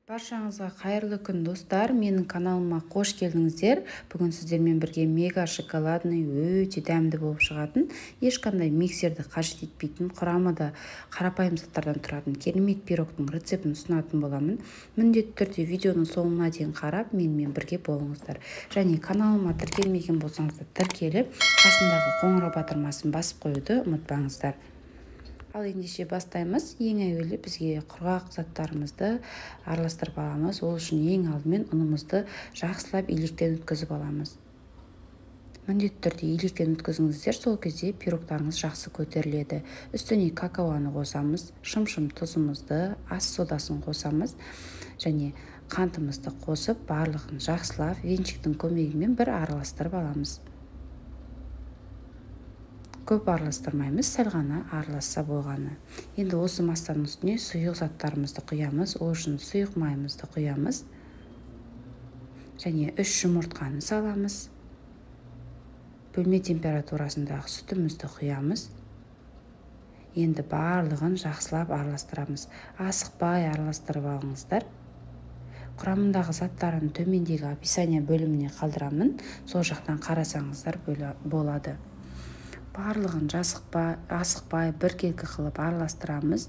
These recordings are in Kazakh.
Баршаңызға қайырлы күн достар, менің каналыма қош келдіңіздер. Бүгін сіздермен бірге мега шоколадный өте дәмді болып шығатын, ешқандай миксерді қажет етпейтін, құрамы да қарапайым заттардан тұратын керемет пирогтың рецептін ұсынатын боламын. Міндетті түрде видеоның соңына дейін қарап, менімен бірге болыңыздар. Және каналыма тіркелмеген болсаңыздар, тіркеліп, қасындағы қоңырау батырмасын басып қоюды ұмытпаңыздар. Ал ендеше бастаймыз. Ең әуелі бізге құрғақ заттарымызды араластырып аламыз. Ол үшін ең алдымен ұнымызды жақсылап илектен өткізіп аламыз. Міндетті түрде илектен өткізіңіздер, сол кезде пирогтарыңыз жақсы көтеріледі. Үстіне какаоны қосамыз, шым-шым тұзымызды, ас содасын қосамыз және қантымызды қосып, барлығын жақсылап венчиктің көмегімен бір араластырып аламыз. Көп араластырмаймыз, сәл ғана араласса болғаны. Енді осы массаның үстіне сұйық заттарымызды құямыз. Ол үшін сұйық майымызды құямыз. Және 3 жұмыртқаны саламыз. Бөлме температурасындағы сүтімізді құямыз. Енді барлығын жақсылап араластырамыз. Асықпай араластырып алыңыздар. Құрамындағы заттарын төмендегі описание бөліміне қалдырамын. Сол жақтан қарасаңыздар болады. Барлығын асықпай біркелкі қылып араластырамыз.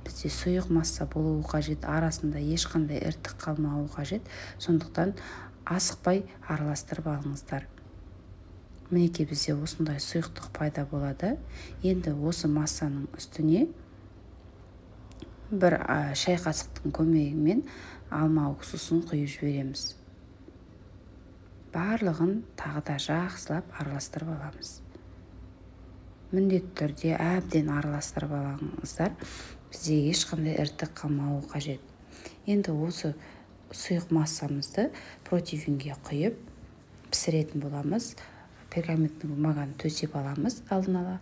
Бізде сұйық масса болуы қажет, арасында ешқандай іртік қалмауы қажет. Сондықтан асықпай араластырып алыңыздар. Мінекей бізде осындай сұйықтық пайда болады. Енді осы массаның үстіне бір шай қасықтың көмегімен алма уксусын құйып жібереміз. Барлығын тағы да жақсылап араластырып аламыз. Міндетті түрде әбден араластырып алыңыздар. Бізде ешқандай іртік қалмауы қажет. Енді осы сұйық массамызды противенге құйып пісіретін боламыз. Пергаментный бумаганы төсеп аламыз, алдын ала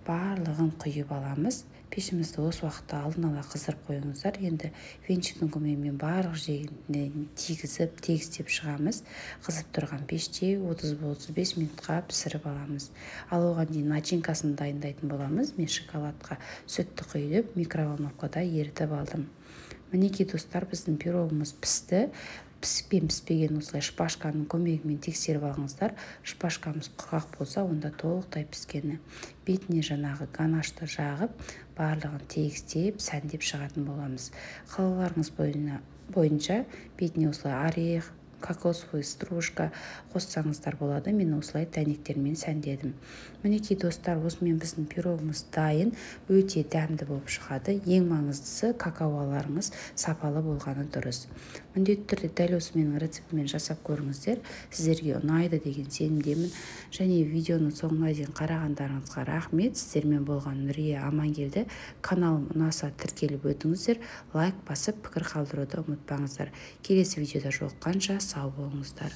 барлығын құйып аламыз. Пешімізді осы уақытта алдын ала қыздырып қойыңыздар. Енді венчиктің көмегімен барлық жегіне тегістеп шығамыз. Қызып тұрған пеште 30-35 минутқа пісіріп аламыз. Ал оған дейін начинкасын дайындайтын боламыз. Мен шоколадқа сүтті құйып микроволновкада ерітіп алдым. Мінекей достар, біздің пирогымыз пісті. Піспеген осылай шпажканың көмегімен тексеріп алыңыздар. Шпажкамыз құрғақ болса, онда толықтай піскені. Бетіне жаңағы ганашты жағып, барлығын тегістеп, сәндеп шығатын боламыз. Қалауларыңыз бойынша бетіне осылай орех, кокосовый стружка қоссаңыздар болады. Мен осылай дәнектермен сәндедім. Мінекей достар, осымен біздің пирогымыз дайын, өте дәмді болып шығады. Ең маңыздысы какаоларыңыз сапалы болғаны дұрыс. Міндетті түрде дәл осы менің рецептімен жасап көріңіздер. Сіздерге ұнайды деген сенімдемін. Және видеоның соңына дейін қарағандарыңызға рахмет. Сіздермен болған Нұрия Амангелді. Каналым ұнаса тіркеліп өтіңіздер. Лайк басып, пікір қалдыруды ұмытпаңыздар. Келесі видеода жолыққанша сау болыңыздар.